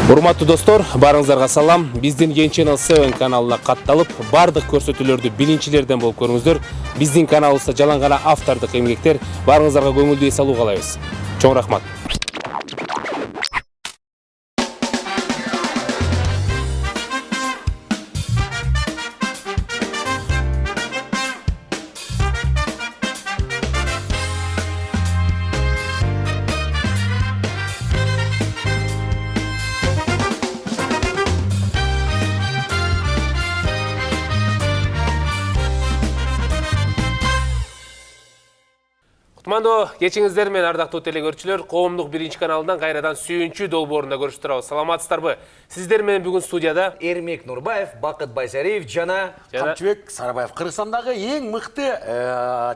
Урматтуу достор, барыңыздарга салам. Биздин Ген Channel 7 каналына катталып, бардык көрсөтүүлөрдү биринчилерден болуп көрүңүздөр. Биздин каналыбызда жалаң гана автордук эмгектер. Барыңыздарга көңүлдүү эс алуу каалайбыз. Чоң рахмат. Кутмандуу кечиңиздер мен ардактуу телекөрүүчүлөр, коомдук биринчи каналынан кайрадан сүйүнчү долбоорунда көрүшүп турабыз. Саламатсыздарбы? Сиздер менен бүгүн студияда Эрмек Нурбаев, Бакыт Байсариев жана Камчыбек Сарыбаев. Кыргызстандагы эң мыкты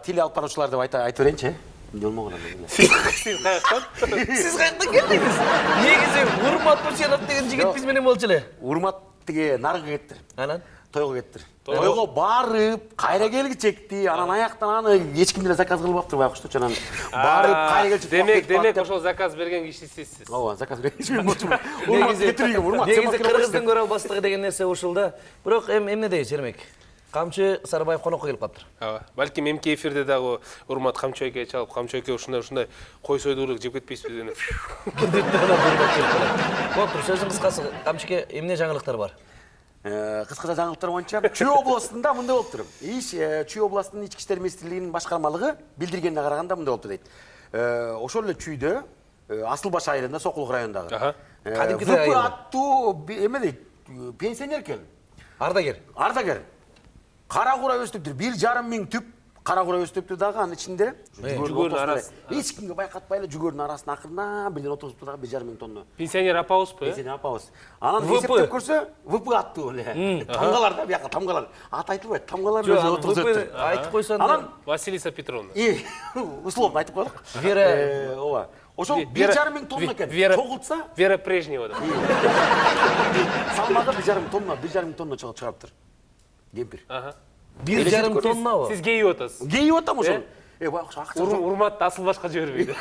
теле алып баруучулар деп айтып берейинчи. Эмне болмогон анда? Сиз каяктан? Сиз каяктан келдиңиз? Негизи Урмат Мурсенов деген жигит биз менен болчу эле. Урмат тиги нарга кеттир. Анан Тойго кеттир. Тойго барып, кайра келгичекти, анан аяктан аны эч ким деле заказ кылбаптыр байкушту. Анан барып, кайра келчек. Демек ошол заказ берген киши сизсиз. Ооба, заказ берген болчумун. Урмат кетирген, Урмат. Негизи Кыргыздын көрал баштыгы деген нерсе ушул да. Бирок эмне дейбиз, Эрмек? Камчы Сарыбаев конокко келип калыптыр. Ооба. Балким эмки эфирде дагы Урмат Камчы эке чалып, Камчы эке ушундай кой сойдуулук жеп кетпейсизби деген. Болуптур, сөзүн кыскасы, Камчыке эмне жаңылыктар бар? Кыскача жаңылыктар боюнча Чүй областында мындай болуптур. Чүй областынын ички иштер министрлигинин башкармалыгы билдиргенине караганда мындай болуптур дейт. Ошол эле Чүйдө, Асылбаш айылында, Сокулук районундагы. Кадимки ВП аттуу эме дейт, пенсионер экен. Ардагер. Кара кура өстүптүр. 1,5 миң түп кара кура өстүптүр дагы, анын ичинде жүгөрүнүн арасы. Эч кимге байкатпай эле жүгөрүнүн арасына акырына билген отуруптур дагы 1,5 миң тонна. Пенсионер апабызбы? Пенсионер апабыз. Анан эсептеп көрсө, ВП аттуу эле. Тамгалар да, бияка тамгалар. Ат айтылбайт, тамгалар өзү отуруптур. Айтып койсоң, анан Василиса Петровна. Условно айтып коелук. Вера, ооба. Ошол 1,5 миң тонна экен. Чогултса, Вера Прежнева да. салмагы 1,5 миң тонна, 1,5 миң тонна чыгарыптыр. Кемпир. 1,5 тоннабы? Сиз кейип атасыз. Кейип атам ошол. Байкуш акча. Урматты Асылбашка жибербейди.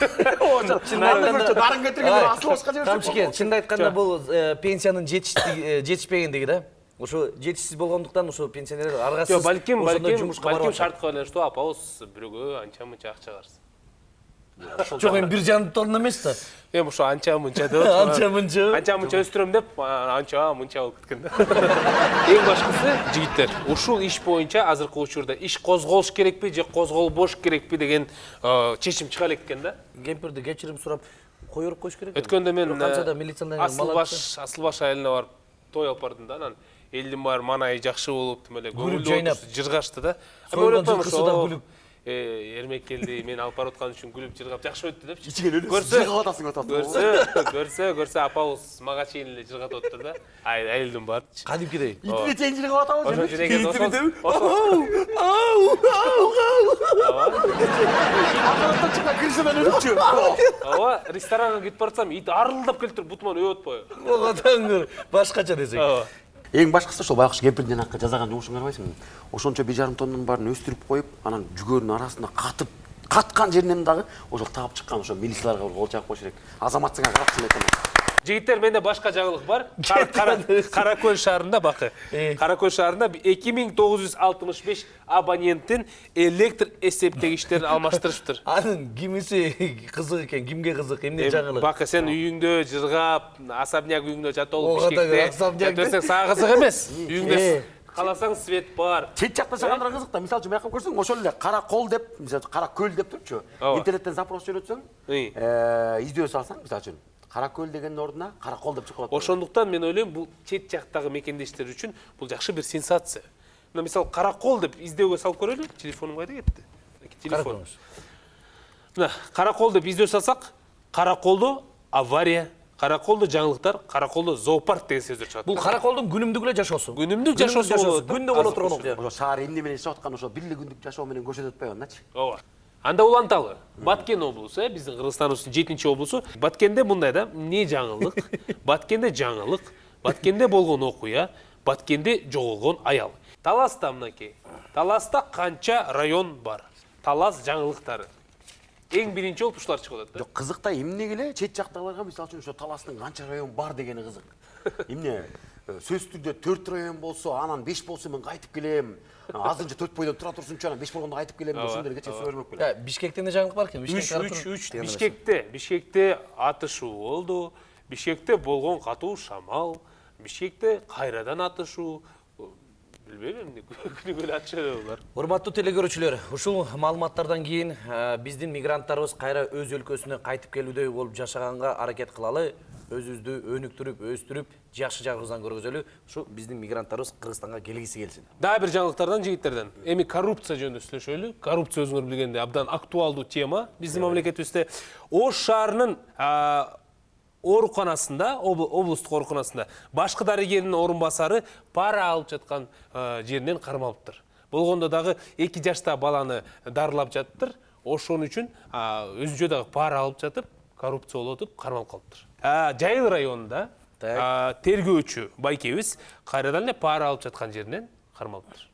Нарын кетирген Асылбашка жиберсе. Камчыке, чынды айтканда бул пенсиянын жетишпегендиги да. Ошо жетишсиз болгондуктан ошо пенсионерлер аргасыз. Жок, балким шартка байланыштуу апабыз бирөөгө анча-мынча акча чыгарсын. Жок, эми 1,5 тонна эмес да. Эми ошо анча-мынча деп атат. Анча-мынча өстүрөм деп анча-мынча болуп кеткен да. Эң башкысы, жигиттер, ушул иш боюнча азыркы учурда иш козголуш керекпи же козголбош керекпи деген чечим чыга элек экен да. Кемпирди кечирим сурап коюп коюш керек. Өткөндө мен канчада милиционер Асылбаш айылына барып той алып бардым да, анан элдин баары манайы жакшы болуп, тим эле көңүлдүү жыргашты да. Жылкысы да күлүп. Эрмек келди, мен алып барып аткан үчүн күлүп жыргап жакшы өттү депчи. Ичиген өлөсү жыргап атасың. Көрсө апабыз мага чейин эле жыргатып отур да. Айылдын баары. Кадимкидей. Итине чейин жыргап атабыз. Ошо жинеген Акырында чыкка киришеден өлүпчү. Ооба, ресторанга кетип барсам, ит арылдап келип туруп, бутуман өп атпайбы. Оготоңур, башкача десең. Эң башкысы ошол байкуш кемпирдин акы жасаган жумушун карабайсыңбы? Ошончо 1,5 тоннанын баарын өстүрүп коюп, анан жүгөрүнүн арасына каткан жеринен дагы ошол таап чыккан ошо милицияларга кол чаап коюш керек. Азаматсыңа карапчы экен. Жигиттер, менде башка жаңылык бар. Каракөл шаарында бакы. Каракөл шаарында 2965 абоненттин электр эсептегичтерин алмаштырышыптыр. Анын кимиси кызык экен, кимге кызык, эмне жаңылык? Бакы, сен үйүңдө жыргап, особняк үйүңдө жатып Бишкекте. Жатсаң сага кызык эмес. Үйүңдө каласаң свет бар. Чет жакта жагандыра кызык да. Мисалы үчүн бияка көрсөң, ошол эле Каракол деп, мисалы Каракөл деп турчу. Интернеттен запрос жөнөтсөң, издөө салсаң, мисалы үчүн Каракөл дегендин ордуна Каракол деп чыгып атат. Ошондуктан мен ойлойм, бул чет жактагы мекендештер үчүн бул жакшы бир сенсация. Мына мисалы Каракол деп издөөгө салып көрөлү. Телефонум кайда кетти? Телефон. Мына Каракол деп издөө салсак, Караколдо авария, Караколдо жаңылыктар, Караколдо зоопарк деген сөздөр чыгат. Бул Караколдун күнүмдүк эле жашоосу. Күнүмдүк жашоосу болот. Күндө боло турган окуя. Ошо шаар эмне менен иштеп аткан ошо бирли күндүк жашоо менен көрсөтүп атпайбы андачы? Ооба. Анда уланталы. Баткен облусу, биздин Кыргызстандын 7-чи облусу. Баткенде мындай да, эмне жаңылык? Баткенде жаңылык, Баткенде болгон окуя, Баткенде жоголгон аял. Таласта мынакей. Таласта канча район бар? Талас жаңылыктары. эң биринчи болуп ушулар чыгып атат да. Жок, кызык да эмне келе чет жактагыларга мисалы үчүн ошо Таластын канча район бар дегени кызык. Эмне сөзсүз түрдө 4 район болсо, анан 5 болсо мен кайтып келем. Азырынча 4 бойдон тура турсунчу, анан 5 болгондо кайтып келем ошондой кече сөздөр болуп келет. Бишкектен да жаңылык бар экен. Бишкекте атышуу болду. Бишкекте болгон катуу шамал. Бишкекте кайрадан атышуу. Билбейм эмне күнүгө эле атышат. Урматтуу телекөрүүчүлөр, ушул маалыматтардан кийин биздин мигранттарыбыз кайра өз өлкөсүнө кайтып келүүдөй болуп жашаганга аракет кылалы, өзүбүздү өнүктүрүп, өстүрүп, жакшы жагыбыздан көргөзөлү. Ушу биздин мигранттарыбыз Кыргызстанга келгиси келсин. Дагы бир жаңылыктардан жигиттерден. Эми коррупция жөнүндө сүйлөшөлү. Коррупция өзүңөр билгендей абдан актуалдуу тема биздин мамлекетибизде. Ош шаарынын ооруканасында, облустук ооруканасында башкы дарыгердин орун басары пара алып жаткан жеринен кармалыптыр. Болгондо дагы 2 жаштагы баланы дарылап жатыптыр. Ошон үчүн өзүнчө дагы пара алып жатып, коррупция болуп атып, кармалып калыптыр. Жайыл районунда тергөөчү байкебиз кайрадан эле пара алып жаткан жеринен кармалыптыр.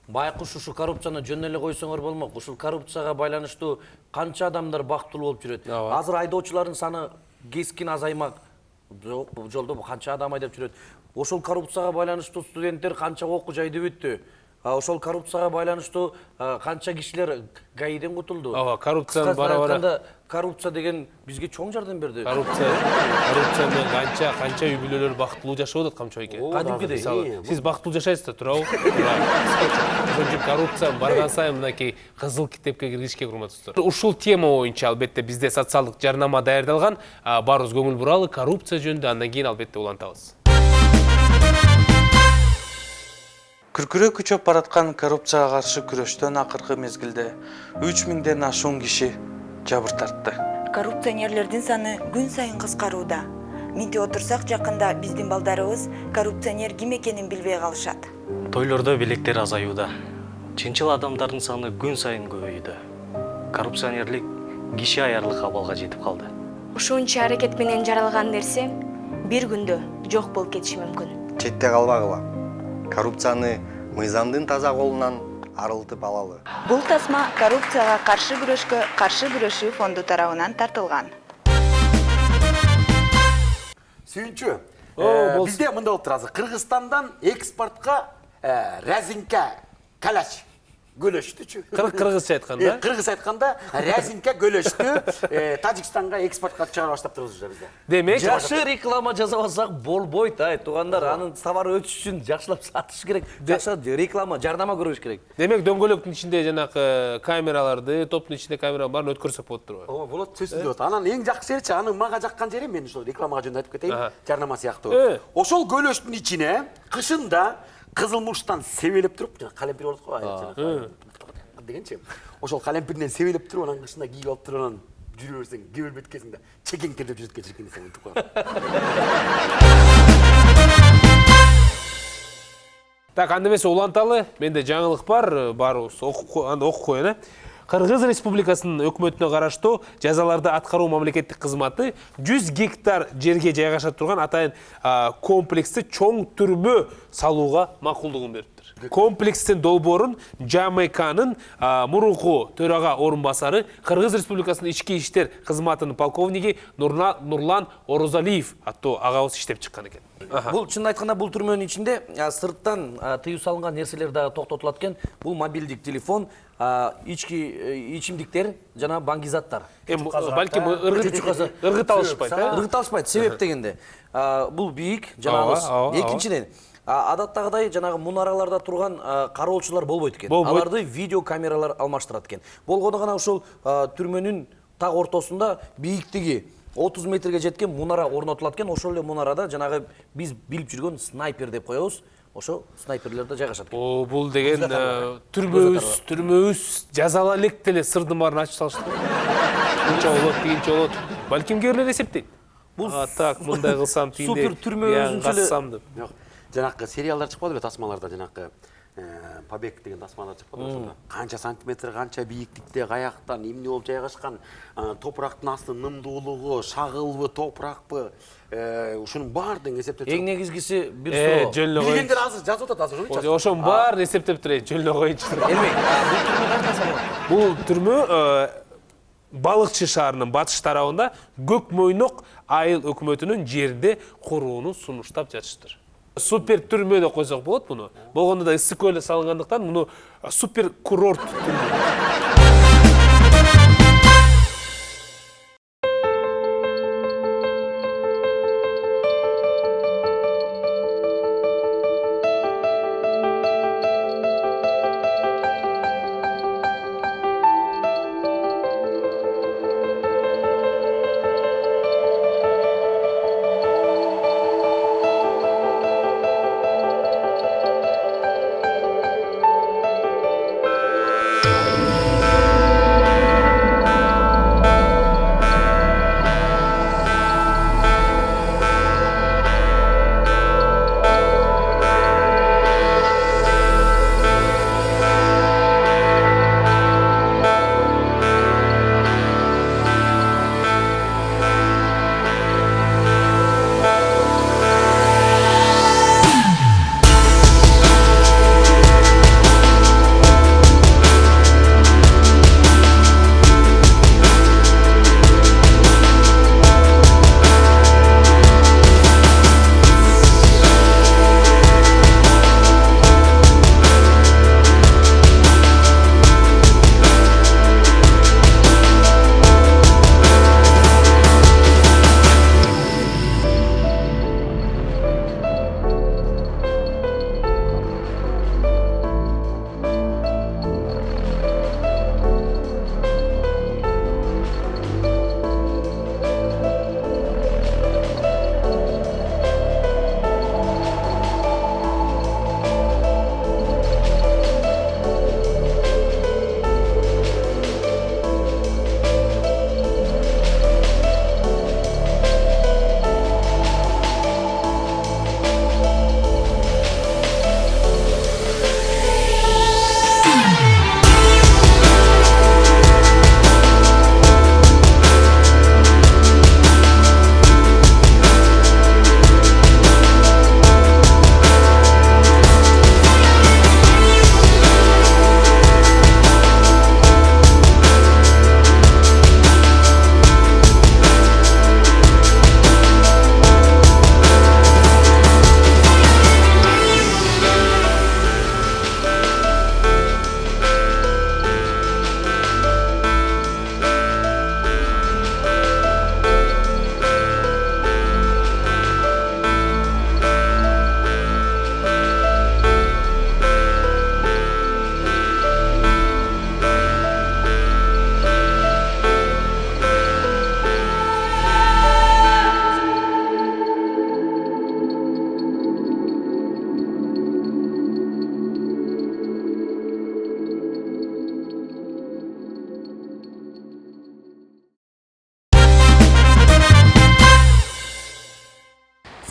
Байкуш ушул коррупцияны жөн эле койсоңор болмок. Ушул коррупцияга байланыштуу канча адамдар бактылуу болуп жүрөт. Азыр айдоочулардын саны кескин азаймак. Жолдо канча адам айдап жүрөт. Ошол коррупцияга байланыштуу студенттер канча окуу жайды бүттү. Ошол коррупцияга байланыштуу канча кишилер гаиден кутулду. Коррупциянын бара-бара. Коррупция деген бизге чоң жардам берди. Коррупция менен канча үй бүлөлөр бактылуу жашап атат камчы экен. Кадимкидей. Сиз бактылуу жашайсыз да, туурабы? Ошон үчүн коррупция барган сайын мынакей кызыл китепке киргизишке урматтуу. Ушул тема боюнча албетте бизде социалдык жарнама даярдалган. Баарыбыз көңүл буралы коррупция жөнүндө, андан кийин албетте улантабыз. Күркүрө күчөп бараткан коррупцияга каршы күрөштөн акыркы мезгилде 3000ден ашуун киши жабыр тартты. Коррупционерлердин саны күн сайын кыскарууда. Минте отурсак жакында биздин балдарыбыз коррупционер ким экенин билбей калышат. Тойлордо белектер азаюуда. Чынчыл адамдардын саны күн сайын көбөйүүдө. Коррупционерлик киши аярлык абалга жетип калды. Ушунча аракет менен жаралган нерсе бир күндө жок болуп кетиши мүмкүн. Четте калбагыла. Коррупцияны мыйзамдын таза колунан арылтып алалы. Бул тасма коррупцияга каршы күрөшүү фонду тарабынан тартылган. Сүйүнчү. Бизде мындай болуп турат. Кыргызстандан экспортко рязинка калач көлөштүчү. Кыргызча айтканда? Кыргыз айтканда рязинка көлөштү Тажикстанга экспортко чыгара баштап турбуз бизде. Демек, Жакшы реклама жасабасак болбойт, туугандар. Анын товары өтүш үчүн жакшылап сатыш керек. Жакшы реклама, жарнама көрүш керек. Демек дөңгөлөктүн ичинде жанакы камераларды, топтун ичинде камераларды баарын өткөрсөк болот турбайбы? Болот, сөзсүз болот. Анан эң жакшы жерчи, анын мага жаккан жери, мен ушул рекламага жөнүндө айтып кетейин, жарнама сыяктуу. Ошол көлөштүн ичине кышында кызылмуштан себелеп туруп, жана калемпир болот го, дегенчи. Ошол калемпирден себелеп туруп, анан кышында кийип алып туруп, анан жүрө берсең, кебел беткесиңде чекеңкелеп жүрөткө жүргөн десең утуп коет. Так, анда эмесе уланталы, менде жаңылык бар, баарыбыз окуп коелу. Кыргыз Республикасынын өкмөтүнө караштуу жазаларды аткаруу мамлекеттик кызматы 100 гектар жерге жайгашат турган атайын комплексти чоң түрмө салууга макулдугун бериптир. Комплекстин долбоорун ЖМКнын мурунку төрага орун басары Кыргыз Республикасынын ички иштер кызматынын полковниги Нурлан Орозалиев аттуу агабыз иштеп чыккан экен. Бул чын айтканда бул түрмөнүн ичинде сырттан тыюу салынган нерселер дагы токтотулат экен. Бул мобилдик телефон, ичимдиктер жана баңгизаттар. Балким ыргыт алышпайт, Ыргыт алышпайт, себеп дегенде. Бул бийик, жанагыбыз. Экинчиден, адаттагыдай жанагы мунараларда турган кароолчулар болбойт экен. Аларды видеокамералар алмаштырат экен. Болгондо гана ошол түрмөнүн так ортосунда бийиктиги 30 метрге жеткен мунара орнотулат экен. Ошол эле мунарада жанагы биз билип жүргөн снайпер деп коебуз. Ошо снайперлерде жайгашат экен. Бул деген түрмөбүз жазала элек деле сырдын баарын ачып салышты. Мынча болот, тигинче болот. Балким кээрлер эсептейт. Бул так, мындай кылсам тигиндей. Супер түрмө өзүнчө деп. Жок, жанакы сериалдар чыкпады беле тасмаларда, жанакы Побег деген тасмалар чыкпады ошондо. Канча сантиметр, канча бийиктикте, каяктан, эмне болуп жайгашкан, топурактын асты нымдуулугу, шагылбы, топуракпы, ушунун баардыгын эсептеп. Эң негизгиси бир суроо. Жөн эле коюн. Билгендер азыр жазып атат азыр. Ошонун баарын эсептеп турайын, жөн эле коюнчу. Элме, Бул түрмө балыкчы шаарынын батыш тарабында көк мойнок айыл өкмөтүнүн жеринде курууну сунуштап жатыштыр. Супер түрмө деп койсок болот муну. Болгондо да ысык көлү салынгандыктан муну супер курорт түрмө.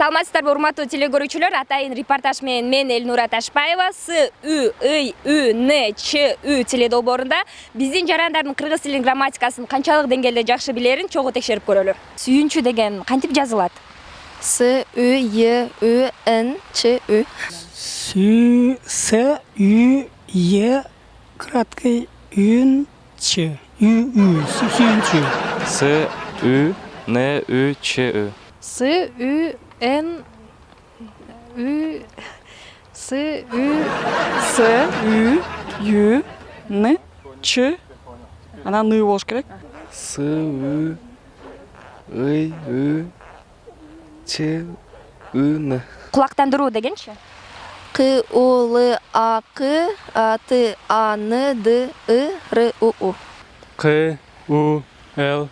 Саламатсыздарбы, урматтуу телегөрүүчүлөр, атайын репортаж менен мен Элнура Ташпаева СУ-ЫЙ-ÜН-Ч-Ү теледолбоорунда биздин жарандардын кыргыз тилинин грамматикасын канчалык деңгээлде жакшы билерин чогуу текшерип көрөлү. Сүйүнчү деген кантип жазылат? С-Ү-Е-Ү-Н-Ч-Ү. С-Ю-Е краткий Ün-Ч. Ü-Ü. Сүйүнчү. С-Ü-Н-Ü-Ч-Ü. С-Ü-Н-Ü. С-Ü-Ю-Н-Ч. Ана ны болуш керек. С-Ü-Й-Ü-Ч-Ü-Н. Кулактандыруу дегенчи? К-У-Л-А-К-А-Т-А-Н-Д-И-Р-У-У. К-У-Л.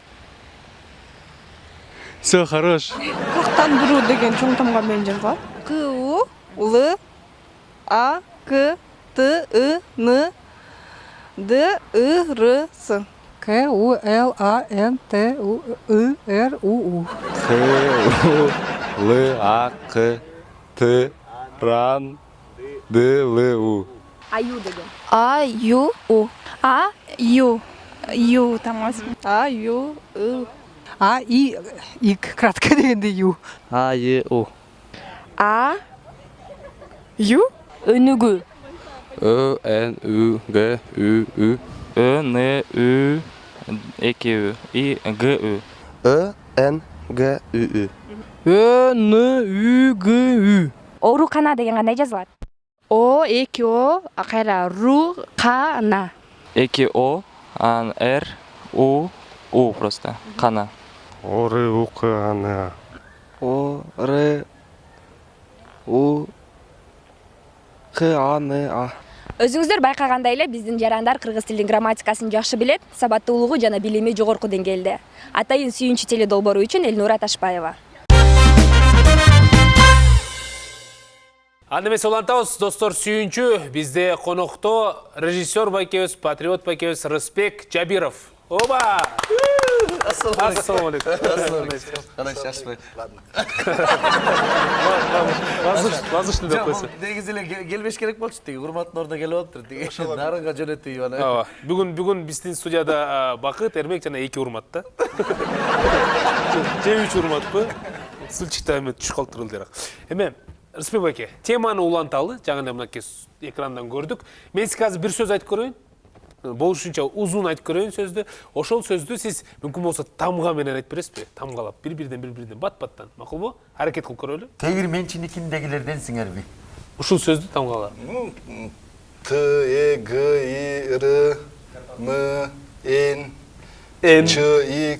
Все, хорош. Кулактандыруу деген чоң тамга менен жазылат. К-У-Л-А-К-Т-И-Н-Д-И-Р-С. К-У-Л-А-Н-Т-У-Р-У-У. К-У-Л-А-К-Т-Ран-Д-Л-У. Аю деген. А-Ю-У. А-Ю. Ю там. А-Ю-У. А-И. Ик кратко дегенде Ю. А-Е-У. А-Ю. Өнүгүү. Ö-N-Ü-G-Ü-Ü. Ö-N-Ü. 2 ü. I G Ü. Ö N G Ü Ü. Ö N Ü G Ü. Оорукана деген кандай жазылат? O, 2 O, кайра Ру, К, На. 2 O an R U U просто. Kana. Оры укана. O R U К А Н А. Өзүңүздөр байкагандай эле биздин жарандар кыргыз тилинин грамматикасын жакшы билет, сабаттуулугу жана билими жогорку деңгээлде. Атайын сүйүнчү теле долбоору үчүн Элнура Ташбаева. Аны эмес улантабыз, достор, сүйүнчү бизде конокто режиссер байкебиз, патриот байкебиз Рысбек Жабиров. Оба! Ассаламу алейкум. Кандай шашпай. Воздушный деп койсо. Негизи эле келбеш керек болчу тиги урматтын ордуна келип атыптыр тиги. Нарынга жөнөтүп ана. Ооба. Бүгүн биздин студияда Бакыт, Эрмек жана 2 урмат да. Же 3 урматпы? Сылчыкта эме түшүп калыптыр элдер. Эме Рысбек байке, теманы уланталы, жаңы мынакей экрандан көрдүк. Мен сизге азыр бир сөз айтып көрөйүн. Болушунча узун айтып көрөйүн сөздү. Ошол сөздү сиз мүмкүн болсо тамга менен айтып бересизби? Тамгалап, бир-бирден бат-баттан. Макулбу? Аракет кылып көрөлү. Тегирменчиникиндегилерден сиңерби? Ушул сөздү тамгалап. Т Е Г И Р М Н Ч И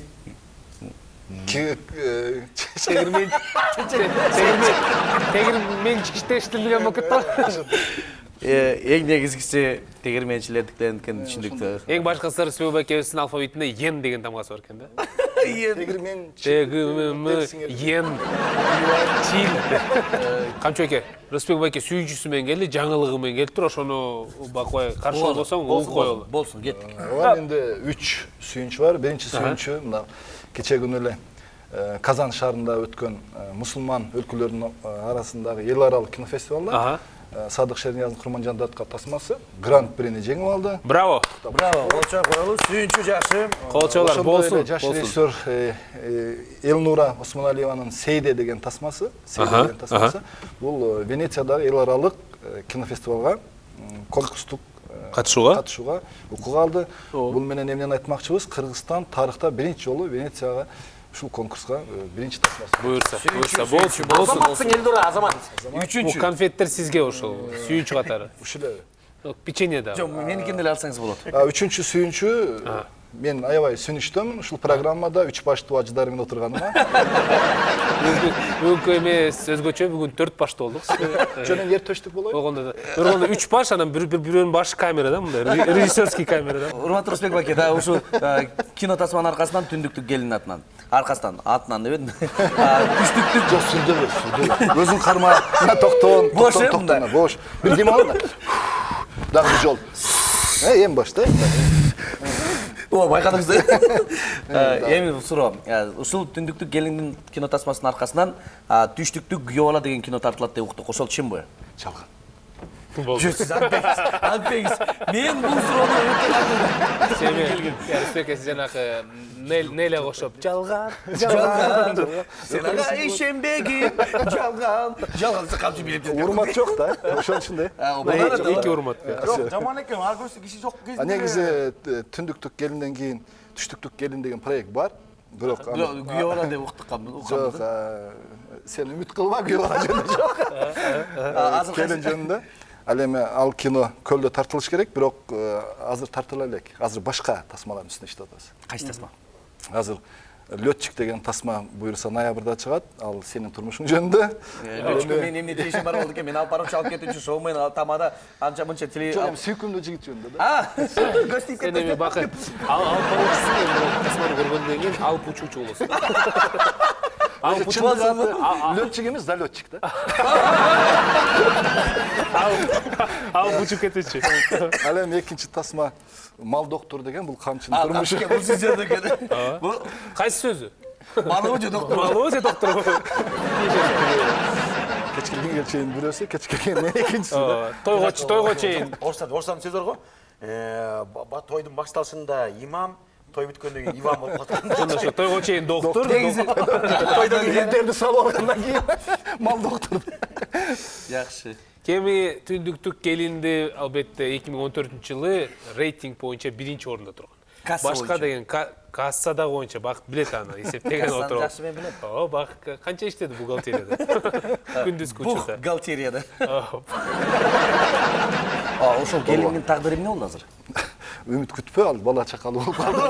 Тегирмен чиштештирилген болуп кетти. Эң негизгиси тегирменчилердиктеринкин түшүндүк. Эң башкысы Рысбек байкебиздин алфавитинде ен деген тамгасы бар экен да. Тегирмен Ен Чил. Камчы байке, Рысбек байке сүйүнчүсү менен келди, жаңылыгы менен келиптир, ошону бакпай каршы болбосоң, угуп коелу. Болсун, кеттик. Ооба, менде 3 сүйүнчү бар. Биринчи сүйүнчү мына кече күнү эле Казан шаарында өткөн мусулман өлкөлөрүнүн арасындагы эл аралык кинофестивалда Садык Шерниязовдун Курманжан Датка тасмасы гран-прини жеңип алды. Браво. Браво, болчо коелу, сүйүнчү жакшы. Колчолор болсун. Жаш режиссер Элнура Осмоналиеванын Сейде деген тасмасы, бул Венециядагы эл аралык кинофестивалга конкурстук катышууга укук алды. Бул менен эмнени айтмакчыбыз? Кыргызстан тарыхта биринчи жолу Венецияга ушул конкурска биринчи тасмасы. Буюрса, болсун. Азаматсың Элнура, азамат. Бул конфеттер сизге ошол сүйүнчү катары. Ушул эле. Печенье да. Жок, меникин деле алсаңыз болот. Үчүнчү сүйүнчү мен аябай сүнүчтөмүн ушул программада 3 баштуу ажыдар менен отурганыма. Бүгүнкү эмес өзгөчө, бүгүн 4 башты болдук. Жөн эле төштүк болобу? Болгондо 3 баш, анан бирөөнүн башы камерада, мындай режиссерский камерада. Урматтуу Рысбек байке, да ушул кино тасманын аркасынан түндүктүк келин атынан. Атынан деп едим. Түштүктүк жок сүрдө. Өзүң карма, токтон, токтон, бош. Бир дем ал да. Дагы бир жол. Эң башта. О, байкадыңыз. Эми суроо. Ушул түндүктүк келиндин кино тасмасынын аркасынан түштүктүк күйөө бала деген кино тартылат деп уктук. Ошол чынбы? Жалган. Жок, сиз антпеңиз. Мен бул суроону өтө Семи, Рысбек эси жанагы Неля кошуп, жалган. Сен ага ишенбегин, жалган. Жалгансы камчы билип жүрөт. Урмат жок да. Ошол үчүн да. 2 урмат. Жок, жаман экен, ар көрсө киши жок кезде. Негизи түндүктүк келинден кийин түштүктүк келин деген проект бар. Бирок күйөө бала деп уктук. Жок, сен үмүт кылба, күйөө бала жөнүндө жок. Келин жөнүндө. Ал эми ал кино көлдө тартылыш керек, бирок азыр тартыла элек. Азыр башка тасмалардын үстүндө иштеп атабыз. Кайсы тасма? Азыр лётчик деген тасма буюрса ноябрда чыгат. Ал сенин турмушуң жөнүндө. Лётчикке мен эмне тиешим бар болду экен. Мен алып барып чалып кетүүчү шоу менен тамада анча мынча теле. Жок, сүйкүмдүү жигит жөнүндө да. Көз тип Сен эми Бакыт, ал получуусун эми тасманы көргөндөн кийин алып учуучу болосуң. Лётчик эмес, да лётчик да. Алып учуп кетүүчү. Ал эми экинчи тасма мал доктор деген бул камчынын турмушу. Бул сиз жөнүндө экен. Бул кайсы сөзү? Малыбы же доктор? Малыбы же доктор? Кеч келгенге чейин бирөөсү, кеч келгенде экинчиси. Тойго чейин. Орыстан сөз бар го. Тойдун башталышында имам, той бүткөндөн кийин Иван болуп калган. Ошо тойго чейин доктор. Тойдон кийин Интерди салып алгандан кийин мал доктор. Жакшы. Кеми түндүктүк келинди албетте 2014-жылы рейтинг боюнча 1-орунда турган. башка деген кассада боюнча Бакыт билет аны эсептеген отуруп. Жакшы мен билем. Бакыт канча иштеди бухгалтерияда? Күндүзгү учурда. Бухгалтерияда. Ошол келиндин тагдыры эмне болду азыр? Үмүт күтпө, ал бала чакалуу болуп калды.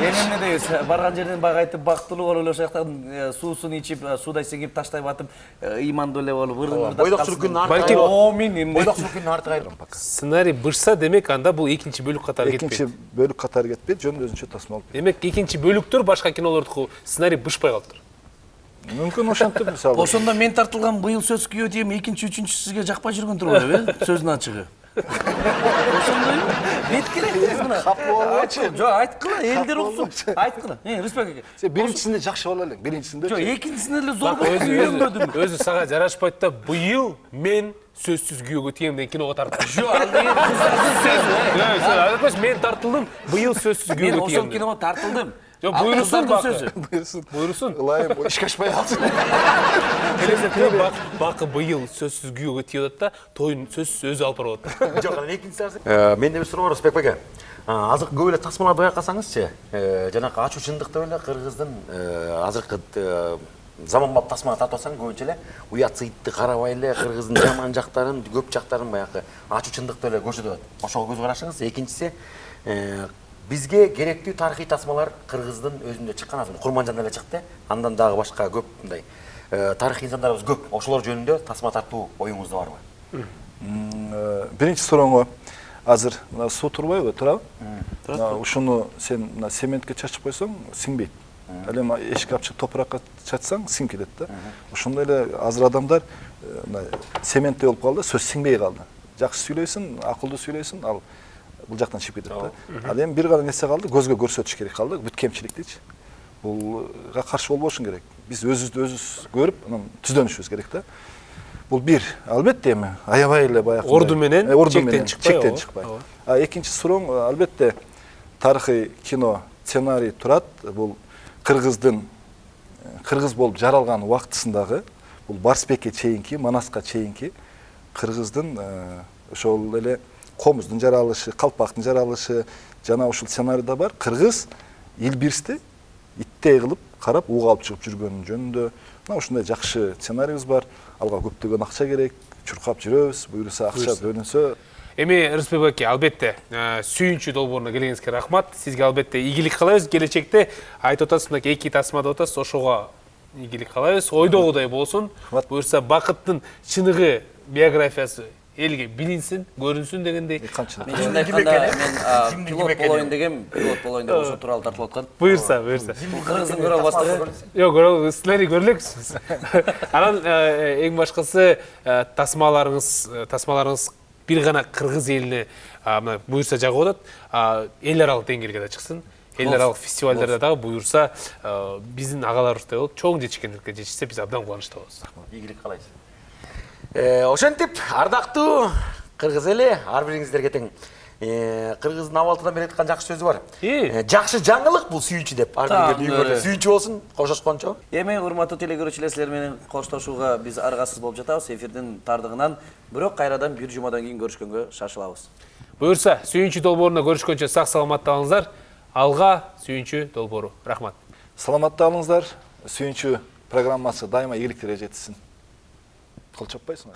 Эмне дейбиз, барган жерден бак айтып, бактылуу болуп ошол жактан суусун ичип, суудай сеңип таштай батып, ыймандуу эле болуп, ырдыңырдап. Бойдокчулуктун артык Балким бойдокчулуктун артык айрылган пока. Сценарий бышса, демек анда бул экинчи бөлүк катары кетпейт. Экинчи бөлүк катары кетпейт, жөн өзүнчө тасмалып. Демек экинчи бөлүктөр башка кинолордуку сценарий бышпай калыптыр. Мүмкүн ошентип мисалы. Ошондо мен тартылган быйыл сөз күйөө тем экинчи, үчүнчү сизге жакпай жүргөн турбайбы, сөздүн ачыгы. Ошондой беткиле мына. Жок, айткыла, элдер уксун. Айткыла. Рыспек аке. Сен биринчисинде жакшы боло элең, биринчисинде. Жок, экинчисинде эле зор болуп үйрөнбөдүм. Өзү сага жарашпайт да, быйыл мен сөзсүз күйөөгө тием деген киного тарттым. Жок, ал деген Сөз мен тартылдым, быйыл сөзсүз мен күйөөгө ошол тием. киного тартылдым. Жок, буйрусун сөзү. Буйрусун. Ылайым ишкашпай калсын. Бакы быйыл сөзсүз күйөөгө тиет да, тоюн сөзсүз өзү алып барып атат. Жок, анан экинчиси. Менде бир суроо бар, Рысбек аке. Азыр көп эле тасмаларды байкасаңызчы, жанакы ачуу чындыкты эле кыргыздын азыркы заманбап тасмага тартып атсаң көбүнчө эле уят сыйтты карабай эле кыргыздын жаман жактарын, көп жактарын баягы ачуу чындыкты эле көрсөтүп атат. Ошого көз карашыңыз. Экинчиси, бизге керектүү тарыхый тасмалар кыргыздын өзүндө чыккан, азыр Курманжанда эле чыкты. Андан дагы башка көп мындай тарыхый инсандарыбыз көп. Ошолор жөнүндө тасма тартуу оюңузда барбы? Биринчи сурооңо азыр мына суу турбайбы, турабы? Ушуну сен мына сементке чачып койсоң, сиңбейт. Ал эми эшикке алып чыгып топуракка чачсаң, сиңип кетет да. Ошондой эле азыр адамдар мына сементте болуп калды, сөз сиңбей калды. Жакшы сүйлөйсүң, акылдуу сүйлөйсүң, ал бул жактан чыгып кетет да. Ал эми бир гана нерсе калды, көзгө көрсөтүш керек калды, бүт кемчиликтичи. Булга каршы болбошуң керек. Биз өзүбүз көрүп, анан түздөнүшүбүз керек да. Бул бир, албетте эми аябай эле баягы орду менен чектен чыкпай. Экинчи сурооң, албетте тарыхый кино сценарий турат. Бул кыргыздын кыргыз болуп жаралган убактысындагы, бул Барсбекке чейинки, Манаска чейинки кыргыздын ошол эле комуздун жаралышы, калпактын жаралышы жана ушул сценарийда бар. Кыргыз ил бирсти иттей кылып карап ууга алып чыгып жүргөнүн жөнүндө мына ушундай жакшы сценарийибиз бар. Алга көптөгөн акча керек, чуркап жүрөбүз, буюрса акча бөлүнсө. Эми Рыспек аке, албетте сүйүнчү долбооруна келгениңизге рахмат. Сизге албетте ийгилик каалайбыз. Келечекте айтып атасыз, мына эки тасмада атасыз, ошого ийгилик каалайбыз. Ойдогудай болсун. Буюрса Бакыттын чыныгы биографиясы элге билинсин, көрүнсүн дегендей. Мен мен пилот болоюн дегем, деп ошо тууралуу тартылып аткан. Буюрса. Кыргыздын көрө албастыгы. Жок, сценарий көрөлөксүз. Анан эң башкысы тасмаларыңыз бир гана кыргыз элине буюрса жагып атат, эл аралык деңгээлге да чыксын. Эл аралык фестивалдарда дагы буюрса биздин агаларыбыздай болуп чоң жетишкендикке жетишсе биз абдан кубанычта болобуз. Ийгилик каалайбыз. Ошентип, ардактуу кыргыз эли, ар бириңиздерге тең кыргыздын абалтыдан берип аткан жакшы сөзү бар. Жакшы жаңылык бул сүйүнчү деп. Ар бирге сүйүнчү болсун, коштошкончо. Эми урматтуу телекөрүүчүлөр, силер менен коштошууга биз аргасыз болуп жатабыз эфирдин тардыгынан. Бирок кайрадан бир жумадан кийин көрүшкөнгө шашылабыз. Буюрса, сүйүнчү долбооруна көрүшкөнчө сак саламатта алыңыздар. Алга сүйүнчү долбоору. Рахмат. Саламатта алыңыздар. Сүйүнчү программасы дайыма ийгиликтерге жетсин. Кол чаппайсың.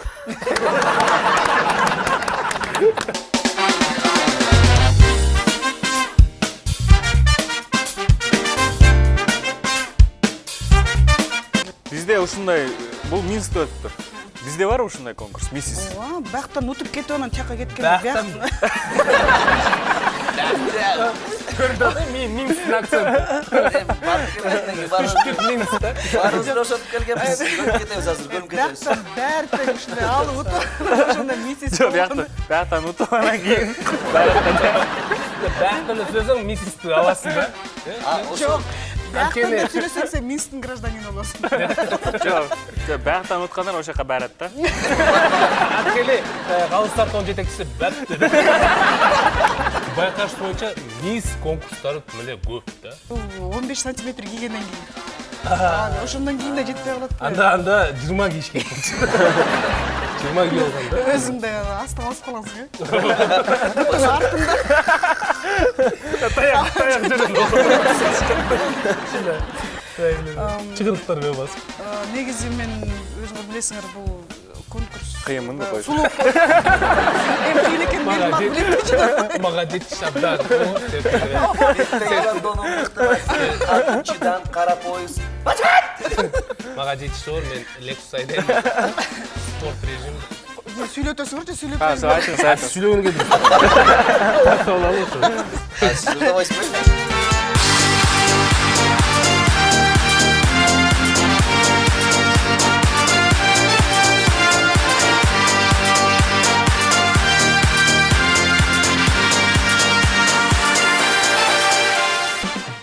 Бизде ушундай, бул Минскте өттүр. Бизде бар ушундай конкурс, миссис. Ооба, бактан утуп кетип анан чакка кеткен. Көрдүңүзбү? Мен Минсктин акценти. Түштүк Минск да. Баарыбыз ошентип келгенбиз. Көрүп кетебиз азыр, көрүп кетебиз. Бактан баары тең ушундай алып утуп, ошондой миссис. Жок, бактан утуп анан кийин. Бактан сөзөң миссисти аласың да. Жок. Бактан деп сүйлөсөң сен Минсктин гражданины болосуң. Жок, бактан уткандар ошол жака барат да. Анткени калыс тартоонун жетекчиси бапты. Байкаш боюнча мисс конкурстары эле көп да. 15 сантиметр кийгенден кийин. Ошондон кийин да жетпей калат. Анда 20 кийиш керек. 20 кило болгондо. Өзүң да астан басып каласың, артында. Таяк жүрөм. Чыгырыктар мен басып. Негизи мен өзүңөр билесиңер бул конкурс. Кыйынмын да койчу. Сулуу. Эми кыйын экен мен бак билет. Мага жетиш абдан. Алтынчыдан кара пояс. Мага жетиш оор, мен Lexus айдайм. Спорт режим. Сүйлөтөсүңөрчү, Айтыңыз. Сүйлөгөнгө келдим. Сіз ұстамайсыз ба?